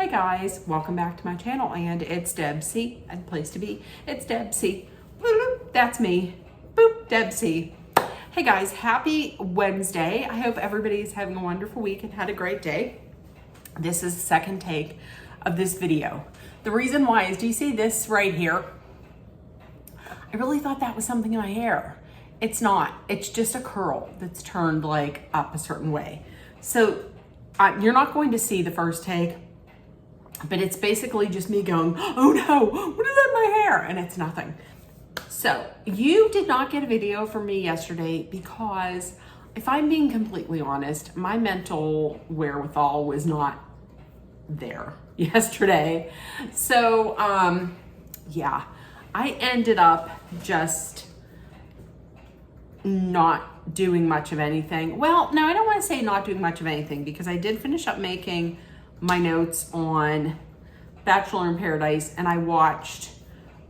Hey guys, welcome back to my channel, and it's Deb C, and place to be, it's Deb C. Boop, that's me. Boop, Deb C. Hey guys, happy Wednesday. I hope everybody's having a wonderful week and had a great day. This is the second take of this video. The reason why is, do you see this right here? I really thought that was something in my hair. It's not. It's just a curl that's turned like up a certain way. So you're not going to see the first take, but it's basically just me going, oh no, what is in my hair? And it's nothing. So you did not get a video from me yesterday because, if I'm being completely honest, my mental wherewithal was not there yesterday. So yeah, I ended up just not doing much of anything. Well, no, I don't want to say not doing much of anything, because I did finish up making my notes on Bachelor in Paradise, and I watched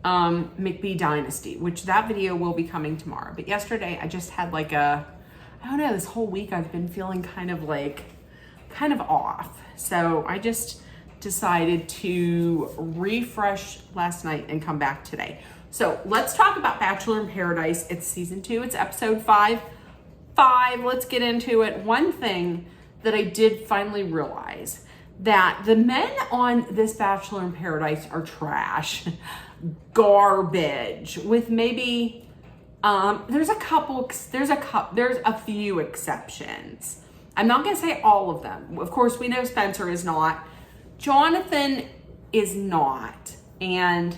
McBee Dynasty, which that video will be coming tomorrow. But yesterday I just had like I don't know, this whole week I've been feeling kind of off. So I just decided to refresh last night and come back today. So let's talk about Bachelor in Paradise. It's season 2, it's episode 5. Let's get into it. One thing that I did finally realize, that the men on this Bachelor in Paradise are trash, garbage, with maybe, there's a few exceptions. I'm not gonna say all of them. Of course, we know Spencer is not, Jonathan is not, and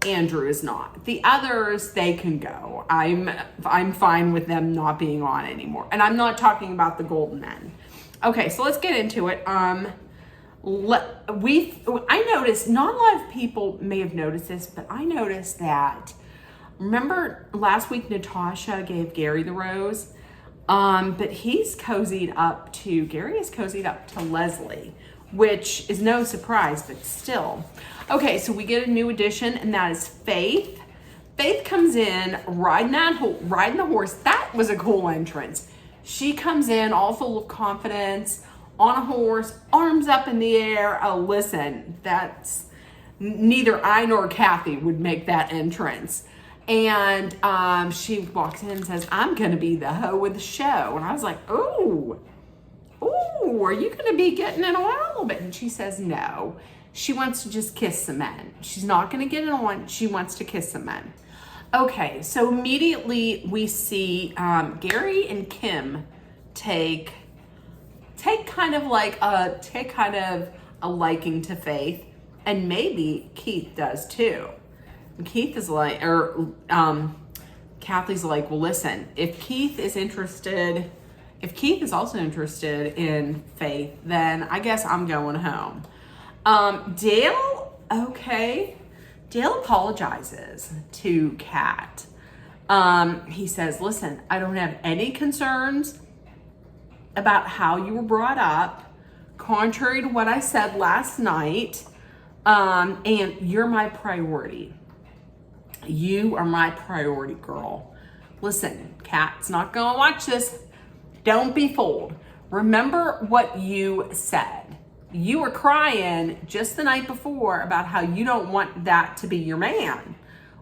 Andrew is not. The others, they can go. I'm fine with them not being on anymore. And I'm not talking about the golden men. Okay, so let's get into it. I noticed, not a lot of people may have noticed this, but I noticed that, remember last week Natasha gave Gary the rose? But Gary is cozied up to Leslie, which is no surprise, but still. Okay, so we get a new addition, and that is Faith. Faith comes in riding the horse. That was a cool entrance. She comes in all full of confidence, on a horse, arms up in the air. Oh, listen, that's, neither I nor Kathy would make that entrance. And she walks in and says, I'm gonna be the hoe of the show. And I was like, ooh, are you gonna be getting it on a little bit? And she says no. She wants to just kiss some men. She's not gonna get it on, she wants to kiss some men. Okay, so immediately we see Gary and Kim take kind of a liking to Faith, and maybe Keith does too. And Keith is like, Kathy's like, well, listen, if Keith is also interested in Faith, then I guess I'm going home. Dale apologizes to Kat. He says, listen, I don't have any concerns about how you were brought up, contrary to what I said last night, and you're my priority. You are my priority, girl. Listen, Kat's not gonna watch this. Don't be fooled. Remember what you said. You were crying just the night before about how you don't want that to be your man.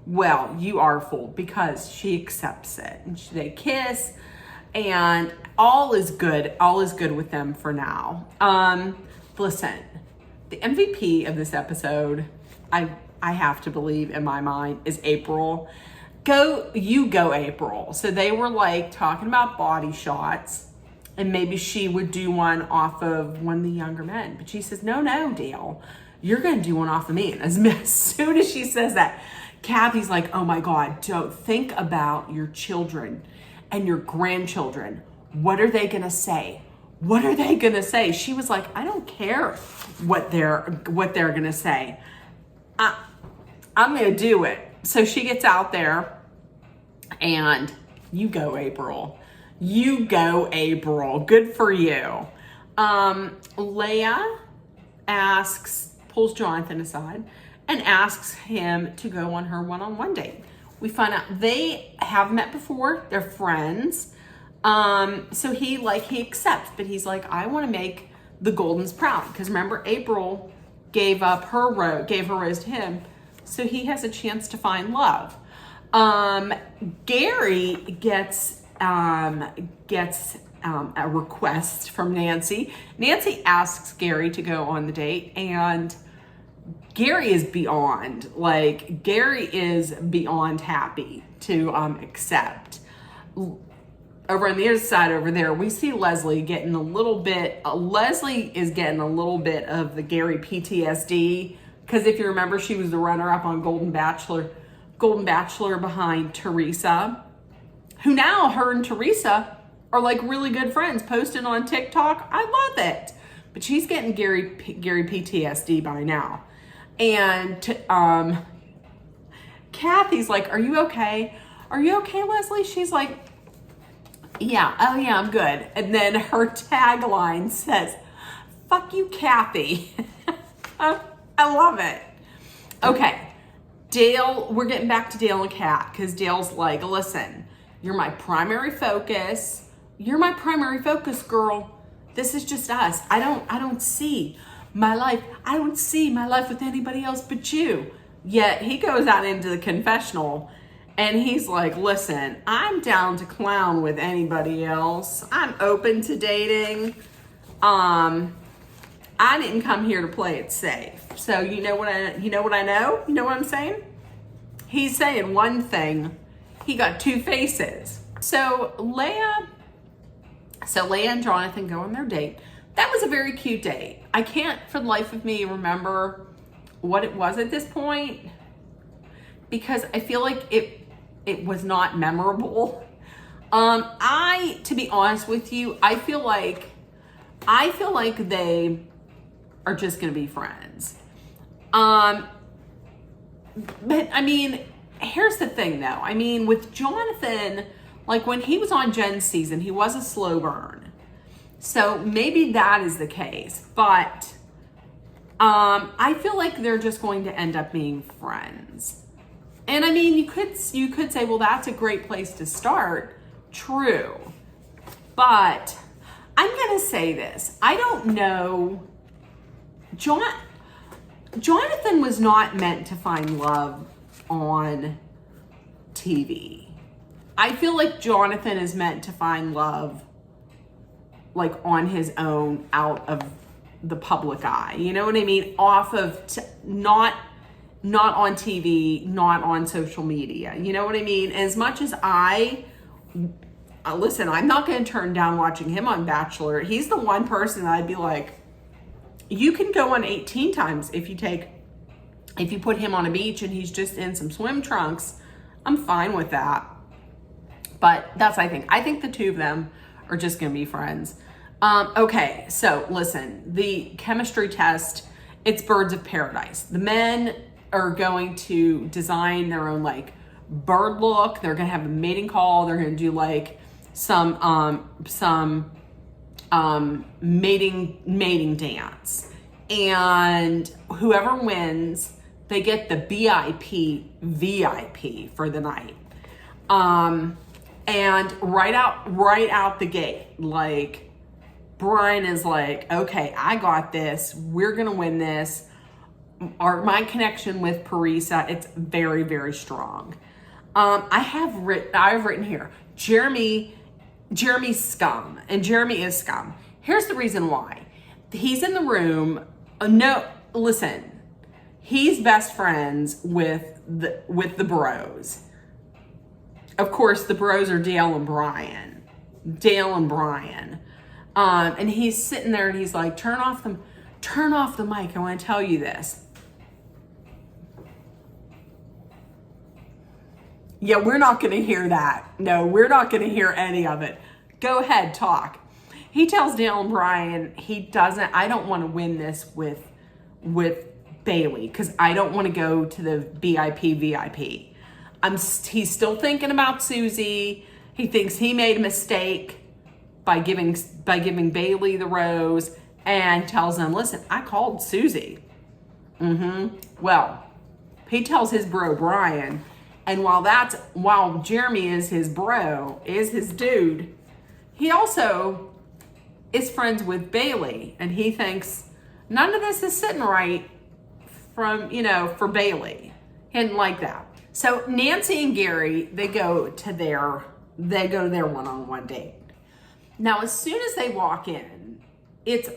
Well, you are fooled, because she accepts it, and they kiss, and all is good. All is good with them for now. Listen, the MVP of this episode, I have to believe in my mind, is April. Go April. So they were like talking about body shots, and maybe she would do one off of one of the younger men. But she says, no, Dale, you're going to do one off of me. And as soon as she says that, Kathy's like, oh my God, don't think about your children and your grandchildren. What are they going to say? What are they going to say? She was like, I don't care what they're going to say. I'm going to do it. So she gets out there, and you go, April. You go, April. Good for you. Leia pulls Jonathan aside and asks him to go on her one-on-one date. We find out they have met before. They're friends. So he accepts, but he's like, I want to make the Goldens proud. Because remember, April gave her rose to him, so he has a chance to find love. Gary gets a request from Nancy. Nancy asks Gary to go on the date, and Gary is beyond happy to accept. Over on the other side over there, we see Leslie getting a little bit, Leslie is getting a little bit of the Gary PTSD, because if you remember, she was the runner-up on Golden Bachelor behind Teresa, who now, her and Teresa are like really good friends, posting on TikTok. I love it. But she's getting Gary PTSD by now. And Kathy's like, are you okay? Are you okay, Leslie? She's like, yeah, oh yeah, I'm good. And then her tagline says, fuck you, Kathy. I love it. Okay, Dale, we're getting back to Dale and Kat, because Dale's like, listen, you're my primary focus. You're my primary focus, girl. This is just us. I don't see my life. I don't see my life with anybody else but you. Yet he goes out into the confessional and he's like, listen, I'm down to clown with anybody else. I'm open to dating. I didn't come here to play it safe. So you know what I know? You know what I'm saying? He's saying one thing. He got two faces. So Leah and Jonathan go on their date. That was a very cute date. I can't for the life of me remember what it was at this point, because I feel like it was not memorable. To be honest with you, I feel like they are just gonna be friends. But I mean, here's the thing though. I mean, with Jonathan, like when he was on Jen's season, he was a slow burn. So maybe that is the case, but I feel like they're just going to end up being friends. And I mean, you could say, well, that's a great place to start. True. But I'm going to say this. I don't know. Jonathan was not meant to find love on TV. I feel like Jonathan is meant to find love like on his own, out of the public eye. You know what I mean? Off of, not on TV, not on social media. You know what I mean? As much as listen, I'm not going to turn down watching him on Bachelor. He's the one person that I'd be like, you can go on 18 times if you put him on a beach and he's just in some swim trunks. I'm fine with that. But that's, I think the two of them are just going to be friends. Okay, so listen, the chemistry test, it's birds of paradise. The men are going to design their own like bird look. They're going to have a mating call. They're going to do like some mating dance. And whoever wins, they get the VIP for the night. And right out the gate, like Brian is like, okay, I got this. We're gonna win this. My connection with Parisa, it's very, very strong. I've written here, Jeremy's scum, and Jeremy is scum. Here's the reason why. He's in the room. No, listen, he's best friends with the bros. Of course, the bros are Dale and Brian. And he's sitting there and he's like, turn off the mic. I want to tell you this. Yeah, we're not going to hear that. No, we're not going to hear any of it. Go ahead, talk. He tells Dale and Brian I don't want to win this with Bailey, because I don't want to go to the VIP. He's still thinking about Susie. He thinks he made a mistake by giving Bailey the rose, and tells him, listen, I called Susie. Well, he tells his bro Brian, and while Jeremy is his bro, is his dude, he also is friends with Bailey, and he thinks none of this is sitting right for Bailey. He didn't like that. So Nancy and Gary, they go to their one-on-one date. Now, as soon as they walk in,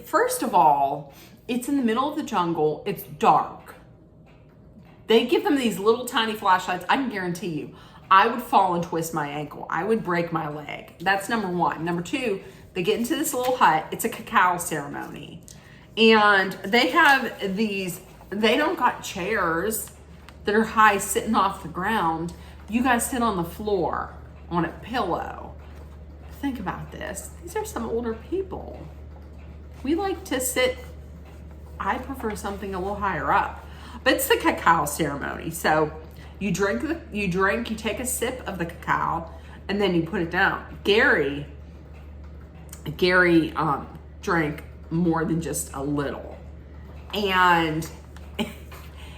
first of all, it's in the middle of the jungle. It's dark. They give them these little tiny flashlights. I can guarantee you, I would fall and twist my ankle. I would break my leg. That's number one. Number two, they get into this little hut. It's a cacao ceremony. And they have they don't got chairs that are high sitting off the ground. You guys sit on the floor on a pillow. Think about this. These are some older people. We like to sit, I prefer something a little higher up. But it's the cacao ceremony. So you take a sip of the cacao, and then you put it down. Gary drank more than just a little. And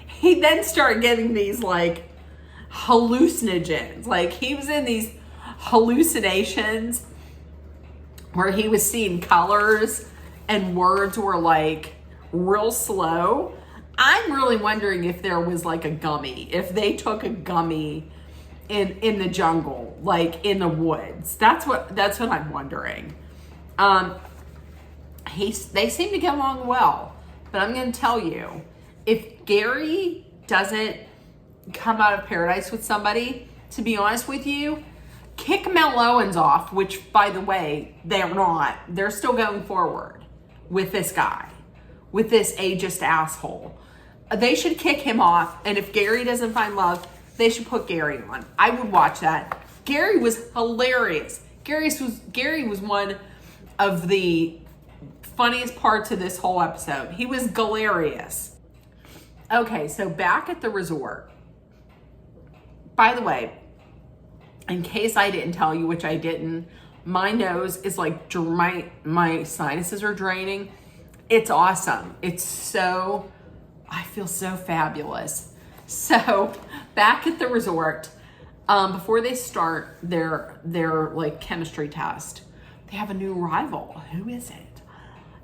he then started getting these like hallucinogens. Like he was in these hallucinations where he was seeing colors and words were like real slow. I'm really wondering if there was like a gummy, if they took a gummy in the jungle, like in the woods. That's what I'm wondering. They seem to get along well, but I'm going to tell you, if Gary doesn't come out of paradise with somebody, to be honest with you, kick Mel Owens off, which by the way, they're not. They're still going forward with this guy, with this ageist asshole. They should kick him off, and if Gary doesn't find love, they should put Gary on. I would watch that. Gary was hilarious. Gary was one of the funniest parts of this whole episode. He was hilarious. Okay, so back at the resort. By the way, in case I didn't tell you, which I didn't, my nose is like, my sinuses are draining. It's awesome. I feel so fabulous. So back at the resort, before they start their like chemistry test, they have a new rival. Who is it?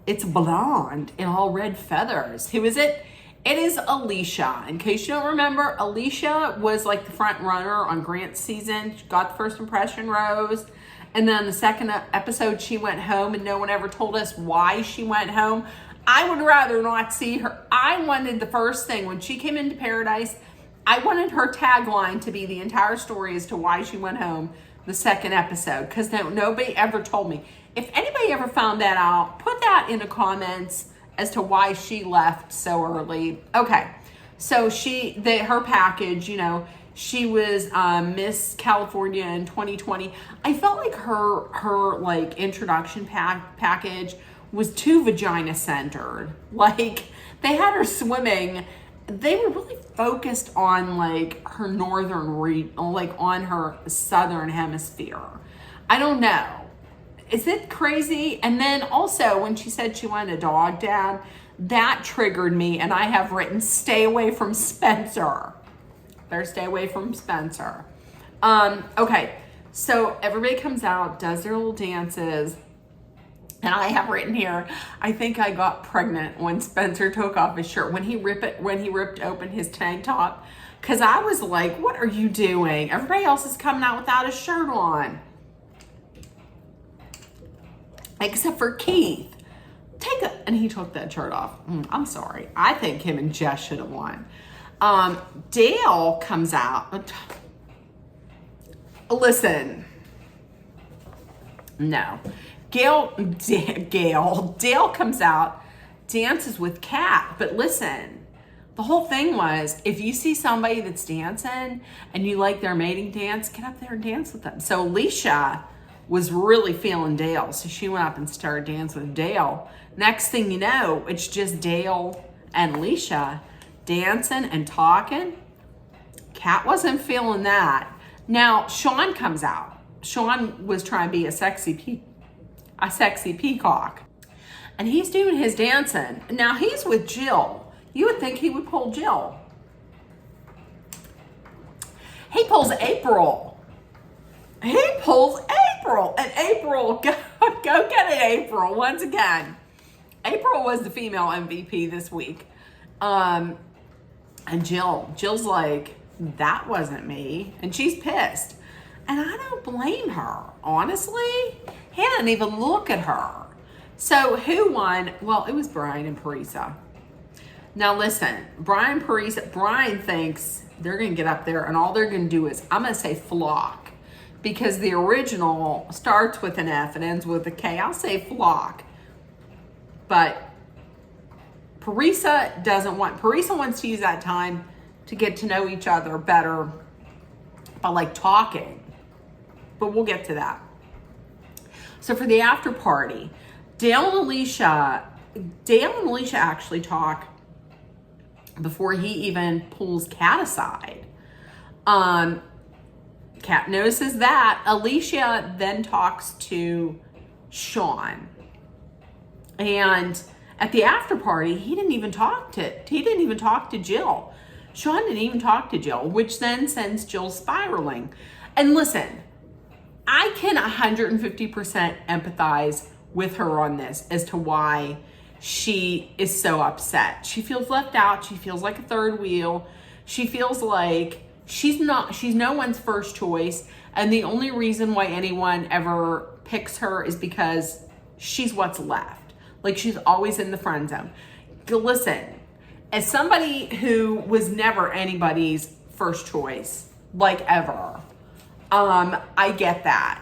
It's blonde in all red feathers. Who is it? It is Alicia. In case you don't remember, Alicia was like the front runner on Grant's season. She got the first impression rose. And then the second episode, she went home and no one ever told us why she went home. I would rather not see her. I wanted the first thing when she came into paradise, I wanted her tagline to be the entire story as to why she went home the second episode, because nobody ever told me. If anybody ever found that out, put that in the comments as to why she left so early. Okay, so her package, she was Miss California in 2020. I felt like her like introduction package was too vagina centered. Like they had her swimming. They were really focused on like her on her southern hemisphere. I don't know. Is it crazy? And then also when she said she wanted a dog dad, that triggered me, and I have written, stay away from Spencer. Better stay away from Spencer. Okay, so everybody comes out, does their little dances. And I have written here, I think I got pregnant when Spencer took off his shirt, when he ripped open his tank top. Because I was like, what are you doing? Everybody else is coming out without a shirt on. Except for Keith. And he took that shirt off. I'm sorry. I think him and Jess should have won. Dale comes out. Listen. No. Dale comes out, dances with Kat. But listen, the whole thing was, if you see somebody that's dancing and you like their mating dance, get up there and dance with them. So Alicia was really feeling Dale. So she went up and started dancing with Dale. Next thing you know, it's just Dale and Alicia dancing and talking. Kat wasn't feeling that. Now, Sean comes out. Sean was trying to be a sexy peacock. And he's doing his dancing. Now, he's with Jill. You would think he would pull Jill. He pulls April. And April, go get it, April, once again. April was the female MVP this week. And Jill's like, that wasn't me. And she's pissed. And I don't blame her, honestly. Hannah didn't even look at her. So who won? Well, it was Brian and Parisa. Now listen, Brian thinks they're going to get up there and all they're going to do is, I'm going to say flock. Because the original starts with an F and ends with a K. I'll say flock. But Parisa wants to use that time to get to know each other better by like talking. But we'll get to that. So for the after party, Dale and Alicia actually talk before he even pulls Kat aside. Kat notices that. Alicia then talks to Sean. And at the after party, he didn't even talk to Jill. Sean didn't even talk to Jill, which then sends Jill spiraling. And listen, I can 150% empathize with her on this as to why she is so upset. She feels left out. She feels like a third wheel. She feels like she's no one's first choice. And the only reason why anyone ever picks her is because she's what's left. Like she's always in the friend zone. Listen, as somebody who was never anybody's first choice, like ever, I get that.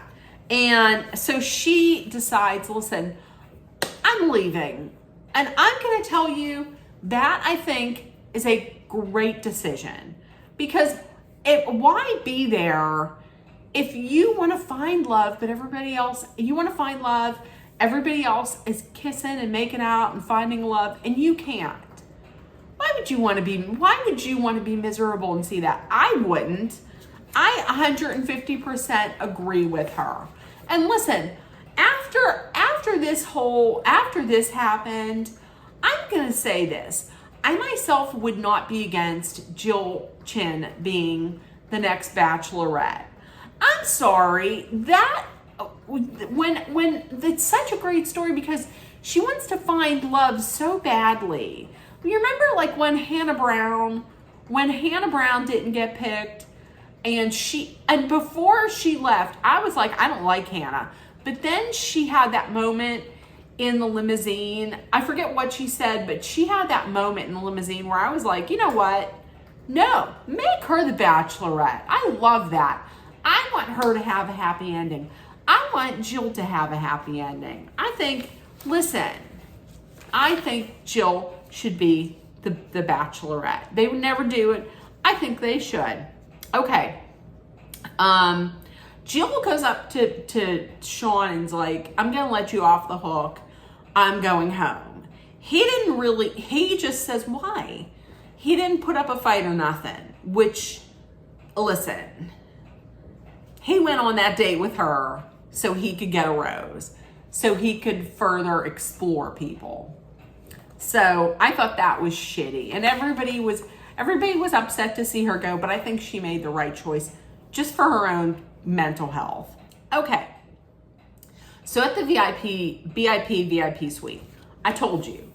And so she decides, listen, I'm leaving. And I'm going to tell you that I think is a great decision. Because why be there if you want to find love, but everybody else is kissing and making out and finding love, and you can't. Why would you want to be miserable and see that? I wouldn't. I 150% agree with her. And listen, after this happened, I'm going to say this. I myself would not be against Jill Chin being the next Bachelorette. I'm sorry, that when it's such a great story because she wants to find love so badly. You remember like when Hannah Brown didn't get picked and before she left, I was like, I don't like Hannah. But then she had that moment in the limousine. I forget what she said, but she had that moment in the limousine where I was like, you know what? No, make her the Bachelorette. I love that. I want her to have a happy ending. I want Jill to have a happy ending. I think Jill should be the Bachelorette. They would never do it. I think they should. Okay. Jill goes up to Sean and's like, I'm going to let you off the hook. I'm going home. He just says, why? He didn't put up a fight or nothing, which, listen, he went on that date with her so he could get a rose, so he could further explore people. So I thought that was shitty. And everybody was upset to see her go, but I think she made the right choice just for her own mental health. Okay. So at the VIP suite, I told you,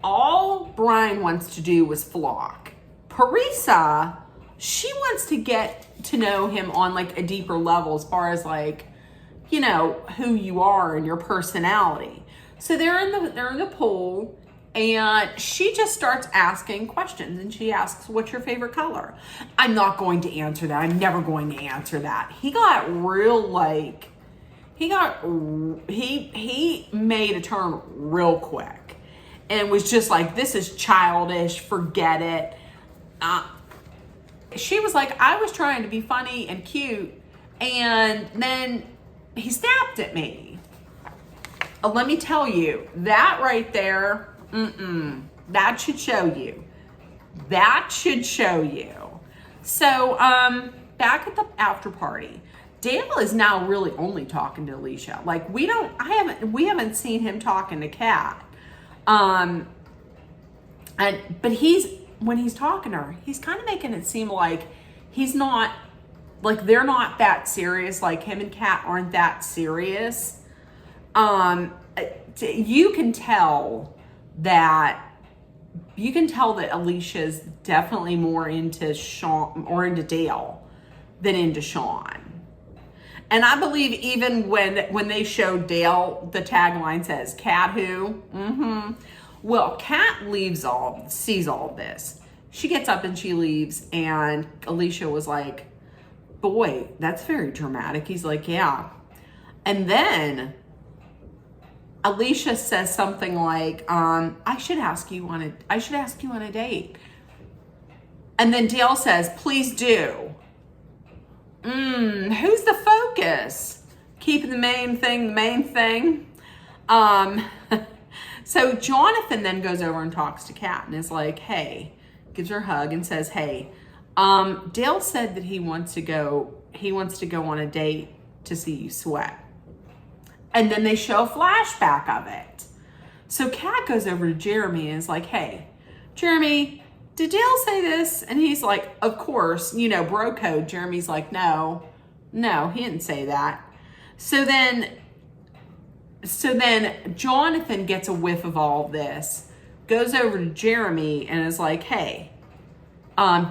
all Brian wants to do was flock. Parisa, she wants to get to know him on like a deeper level as far as like, you know, who you are and your personality. So they're in the pool and she just starts asking questions and she asks, what's your favorite color? I'm not going to answer that. I'm never going to answer that. He got real like, he made a turn real quick and was just like, this is childish, forget it. She was like, I was trying to be funny and cute, and then he snapped at me. Let me tell you, that right there, that should show you. That should show you. So, back at the after party, Dale is now really only talking to Alicia. Like we haven't seen him talking to Kat. But when he's talking to her, he's kind of making it seem like he's not, like they're not that serious. Like him and Kat aren't that serious. You can tell that you can tell that Alicia's definitely more into Sean or into Dale than into Sean. And I believe even when they showed Dale, the tagline says, "Cat who?" Mm-hmm. Well, Kat sees all this. She gets up and she leaves, and Alicia was like, "Boy, that's very dramatic." He's like, "Yeah." And then Alicia says something like, I should ask you on a date. And then Dale says, "Please do." Who's the focus? Keeping the main thing the main thing. So Jonathan then goes over and talks to Kat and is like, "Hey," gives her a hug and says, "Hey, Dale said that he wants to go on a date to see you sweat." And then they show a flashback of it. So Kat goes over to Jeremy and is like, "Hey, Jeremy, did Dale say this?" And he's like, "Of course, bro code." Jeremy's like, no, he didn't say that. So then Jonathan gets a whiff of all this, goes over to Jeremy and is like, "Hey,"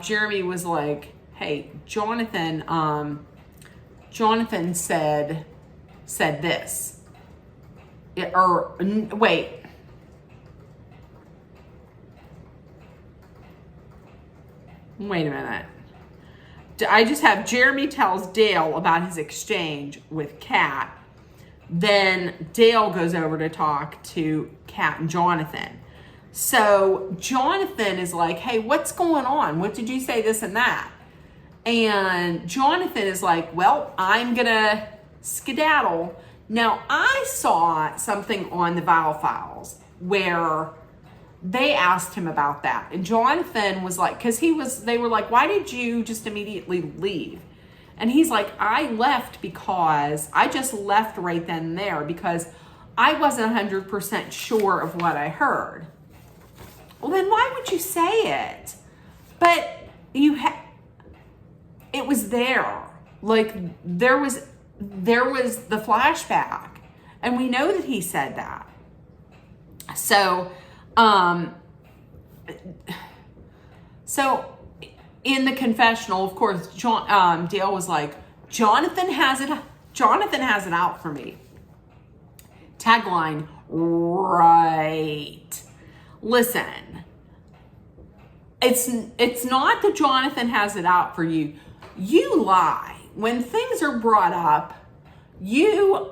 Jeremy was like, "Hey, Jonathan said this." Wait. Wait a minute. I just have Jeremy tells Dale about his exchange with Kat. Then Dale goes over to talk to Kat and Jonathan. So Jonathan is like, "Hey, what's going on? What did you say, this and that?" And Jonathan is like, "Well, I'm gonna skedaddle." Now, I saw something on the Vial Files where they asked him about that. And Jonathan was like, they were like, "Why did you just immediately leave?" And he's like, I just left right then and there because I wasn't 100% sure of what I heard. Well, then why would you say it? But it was there. Like, there was the flashback. And we know that he said that. So in the confessional, of course, Dale was like, Jonathan has it out for me. Tagline, right. Listen, it's not that Jonathan has it out for you. You lie. When things are brought up, you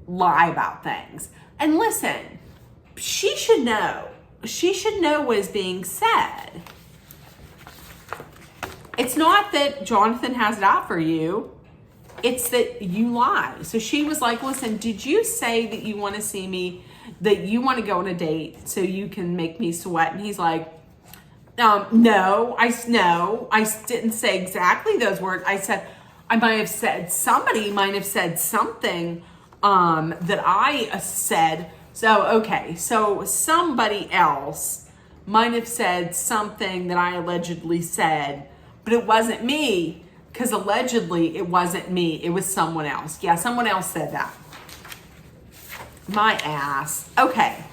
lie about things. And listen, she should know. She should know what is being said. It's not that Jonathan has it out for you. It's that you lie. So she was like, "Listen, did you say that you want to see me, that you want to go on a date so you can make me sweat?" And he's like, no, I didn't say exactly those words. I said, somebody might have said something that I said. So, okay, so somebody else might have said something that I allegedly said, but it wasn't me, because allegedly it wasn't me. It was someone else. Yeah, someone else said that. My ass. Okay,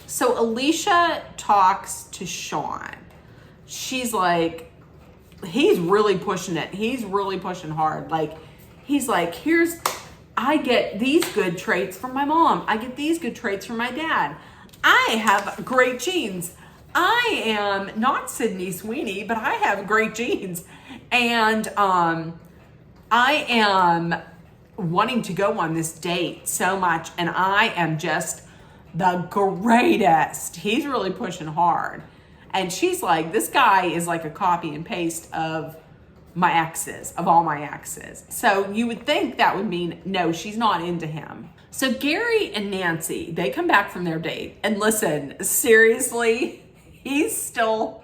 so Alicia talks to Sean. She's like, he's really pushing it. He's really pushing hard. Like, he's like, I get these good traits from my mom. I get these good traits from my dad. I have great genes. I am not Sydney Sweeney, but I have great genes. And I am wanting to go on this date so much. And I am just the greatest. He's really pushing hard. And she's like, this guy is like a copy and paste of all my exes. So you would think that would mean, no, she's not into him. So Gary and Nancy, they come back from their date. And listen, seriously, he's still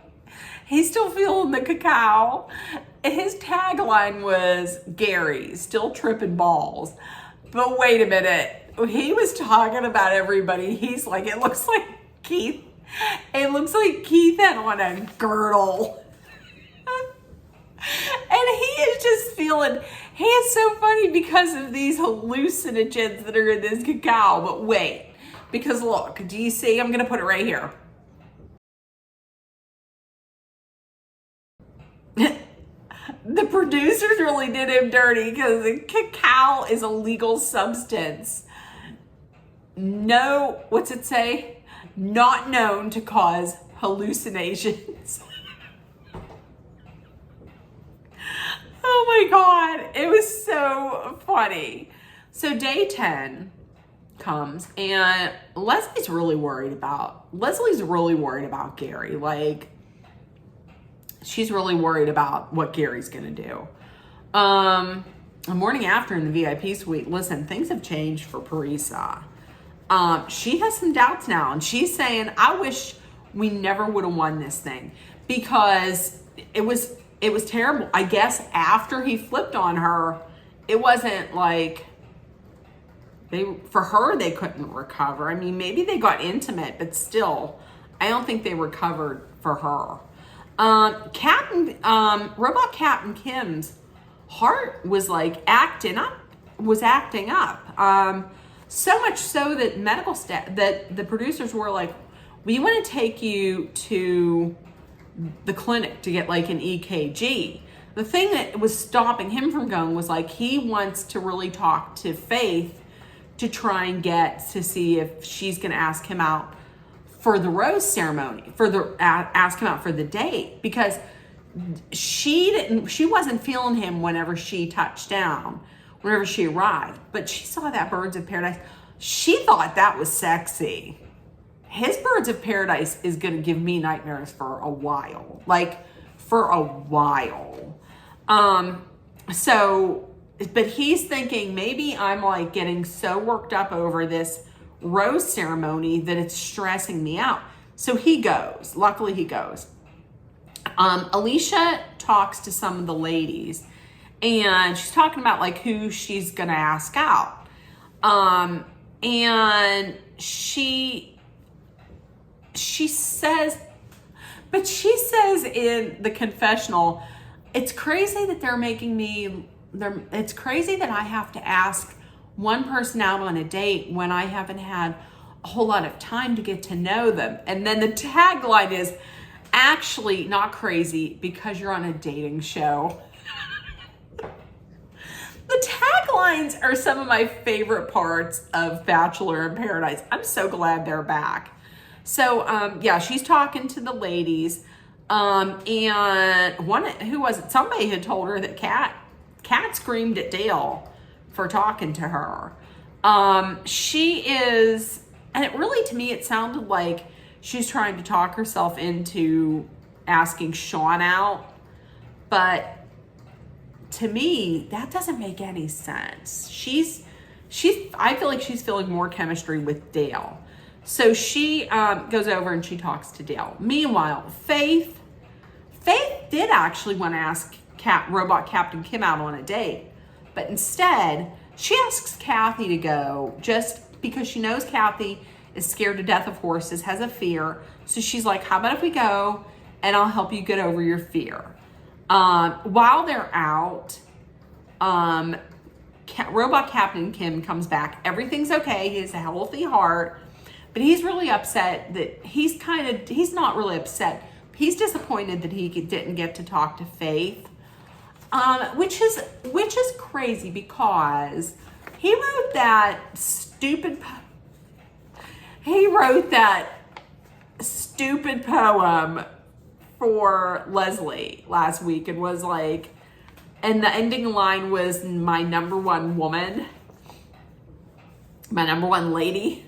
feeling the cacao. His tagline was, "Gary, still tripping balls." But wait a minute. He was talking about everybody. He's like, it looks like Keith had on a girdle. And he is just feeling, he is so funny because of these hallucinogens that are in this cacao. But wait, because look, do you see? I'm going to put it right here. the producers really did him dirty because cacao is a legal substance. No, what's it say? Not known to cause hallucinations. Oh my God, it was so funny. So day 10 comes and Leslie's really worried about Gary. Like, she's really worried about what Gary's gonna do. The morning after in the VIP suite, listen, things have changed for Parisa. She has some doubts now, and she's saying, I wish we never would have won this thing because it was terrible. I guess after he flipped on her, it wasn't like for her, they couldn't recover. I mean, maybe they got intimate, but still, I don't think they recovered for her. Robot Captain Kim's heart was like acting up. So much so that medical staff, that the producers were like, we want to take you to the clinic to get like an EKG. The thing that was stopping him from going was like, he wants to really talk to Faith to try and get to see if she's going to ask him out for the rose ceremony, ask him out for the date, because she wasn't feeling him whenever she touched down, whenever she arrived, but she saw that Birds of Paradise. She thought that was sexy. His Birds of Paradise is going to give me nightmares for a while. But he's thinking maybe I'm like getting so worked up over this rose ceremony that it's stressing me out. So he goes. Luckily he goes. Alicia talks to some of the ladies and she's talking about like who she's going to ask out. And she says in the confessional, it's crazy that it's crazy that I have to ask one person out on a date when I haven't had a whole lot of time to get to know them. And then the tagline is actually not crazy because you're on a dating show. The taglines are some of my favorite parts of Bachelor in Paradise. I'm so glad they're back. So, she's talking to the ladies. And somebody had told her that Kat screamed at Dale for talking to her. And it really, to me, it sounded like she's trying to talk herself into asking Sean out. But to me, that doesn't make any sense. I feel like she's feeling more chemistry with Dale. So she goes over and she talks to Dale. Meanwhile, Faith did actually want to ask Robot Captain Kim out on a date, but instead she asks Kathy to go just because she knows Kathy is scared to death of horses, has a fear. So she's like, how about if we go and I'll help you get over your fear. While they're out, Robot Captain Kim comes back. Everything's okay. He has a healthy heart, but he's really upset that he's not really upset. He's disappointed that he didn't get to talk to Faith, which is crazy because he wrote that stupid poem for Leslie last week and was like, and the ending line was my number one woman, my number one lady.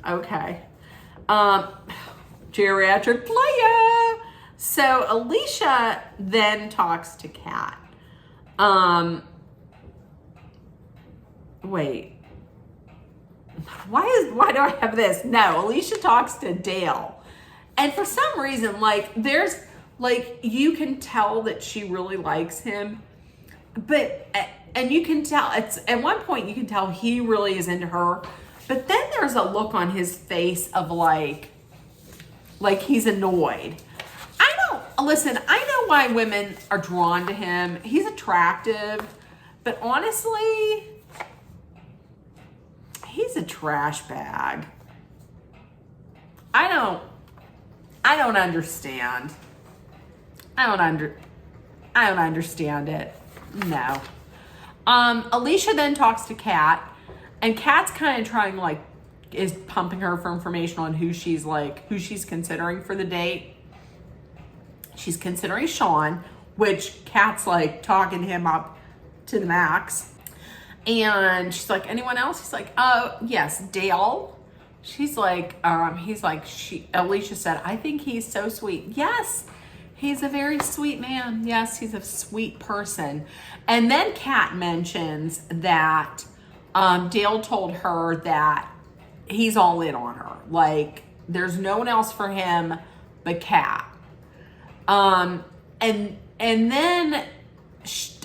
Okay. Geriatric player. So Alicia then talks to Kat. Wait. Why do I have this? No, Alicia talks to Dale. And for some reason, you can tell that she really likes him. And you can tell, at one point you can tell he really is into her. But then there's a look on his face of like he's annoyed. I know why women are drawn to him. He's attractive, but honestly, he's a trash bag. I don't understand. I don't understand it. No. Alicia then talks to Kat, and Kat's kind of trying, like, is pumping her for information on who she's considering for the date. She's considering Sean, which Kat's like talking him up to the max. And she's like, anyone else? He's like, yes, Dale. She's like, Alicia said, I think he's so sweet. Yes, he's a very sweet man. Yes, he's a sweet person. And then Kat mentions that Dale told her that he's all in on her. Like, there's no one else for him but Kat. And then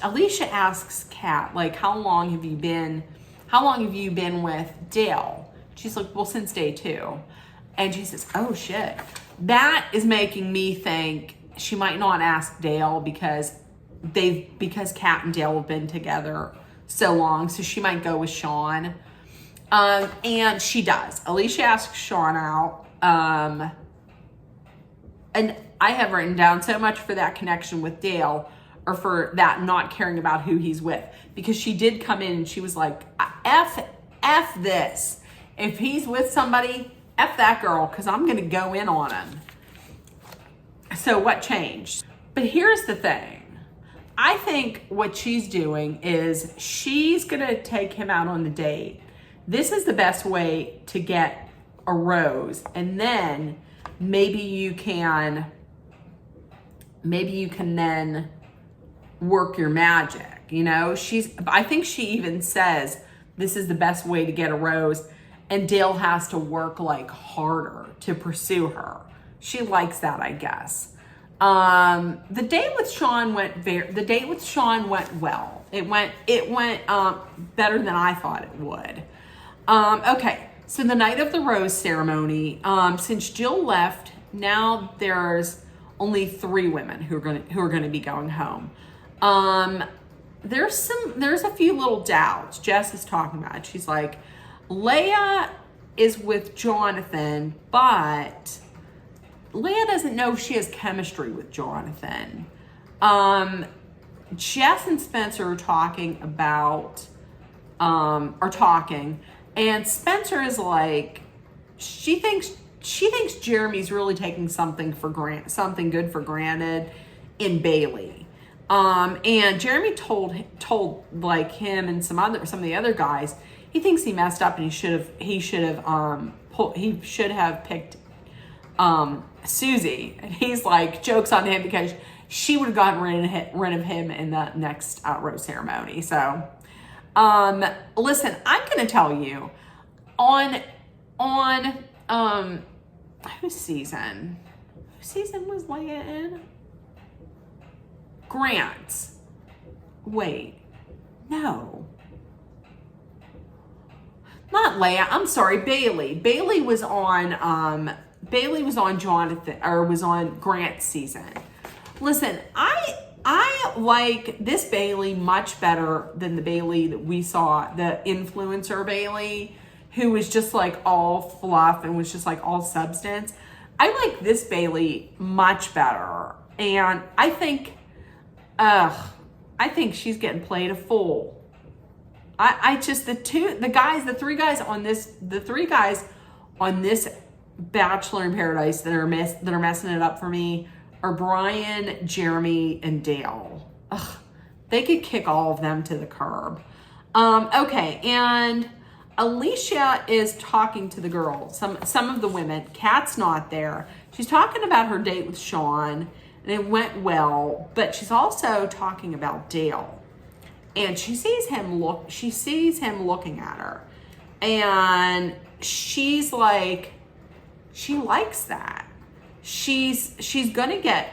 Alicia asks Kat, like, how long have you been with Dale? She's like, well, since day 2. And she says, oh shit. That is making me think she might not ask Dale because Kat and Dale have been together so long. So she might go with Sean. And she does. Alicia asks Sean out. And I have written down so much for that connection with Dale, or for that not caring about who he's with, because she did come in and she was like, F this. If he's with somebody, F that girl, because I'm going to go in on him. So what changed? But here's the thing. I think what she's doing is she's going to take him out on the date. This is the best way to get a rose. And then maybe you can then work your magic. You know, I think she even says this is the best way to get a rose, and Dale has to work like harder to pursue her. She likes that, I guess. The date with Sean went well. It went better than I thought it would. Okay, so the night of the rose ceremony, since Jill left, now there's only 3 women who are going to be going home. There's a few little doubts. Jess is talking about it. She's like, Leia is with Jonathan, but Leia doesn't know if she has chemistry with Jonathan. Jess and Spencer are talking, and Spencer is like, she thinks Jeremy's really taking something good for granted in Bailey. And Jeremy told like him and some of the other guys, he thinks he messed up and he should have picked Susie. And he's like, jokes on him because she would have gotten rid of him in the next rose ceremony. So listen, I'm gonna tell you on whose season was Leia in? Grant's. Wait, no, not Leia. I'm sorry, Bailey. Bailey was on Jonathan, or was on Grant's season. Listen, I like this Bailey much better than the Bailey that we saw, the influencer Bailey, who was just like all fluff and was just like all substance. I like this Bailey much better. And I think she's getting played a fool. The 3 guys on this Bachelor in Paradise that are messing it up for me are Brian, Jeremy, and Dale. Ugh, they could kick all of them to the curb. Okay, and Alicia is talking to the girls, some of the women. Kat's not there. She's talking about her date with Sean, and it went well, but she's also talking about Dale. And she sees him looking at her. And she's like, she likes that. She's gonna get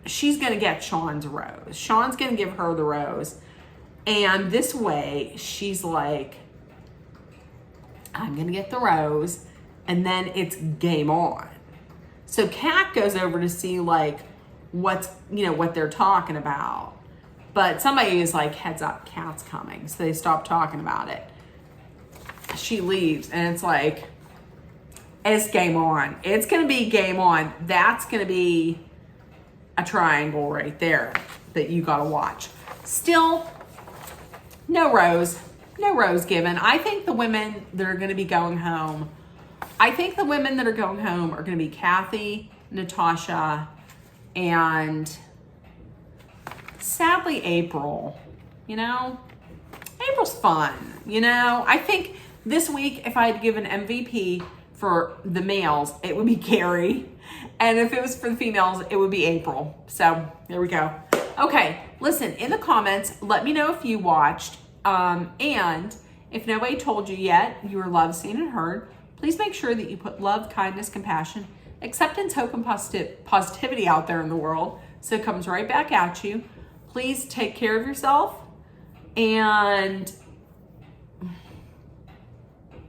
Sean's rose. Sean's gonna give her the rose. And this way, she's like, I'm gonna get the rose, and then it's game on. So Kat goes over to see like what they're talking about. But somebody is like, heads up, Kat's coming. So they stop talking about it. She leaves, and it's like, it's game on. It's gonna be game on. That's gonna be a triangle right there that you got to watch. Still, no rose given. I think the women that are going to be going home, are going to be Kathy, Natasha, and sadly April. You know, April's fun. You know, I think this week, if I had given MVP for the males, it would be Carrie. And if it was for the females, it would be April. So there we go. Okay, listen, in the comments, let me know if you watched. And if nobody told you yet, you were loved, seen, and heard, please make sure that you put love, kindness, compassion, acceptance, hope, and positivity out there in the world so it comes right back at you. Please take care of yourself. And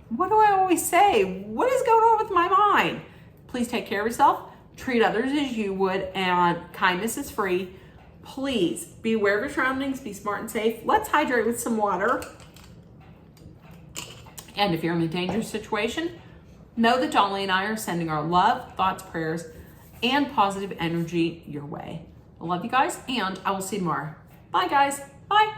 what do I always say? What is going on with my mind? Please take care of yourself. Treat others as you would, and kindness is free. Please be aware of your surroundings. Be smart and safe. Let's hydrate with some water. And if you're in a dangerous situation, know that Dolly and I are sending our love, thoughts, prayers, and positive energy your way. I love you guys, and I will see you tomorrow. Bye, guys. Bye.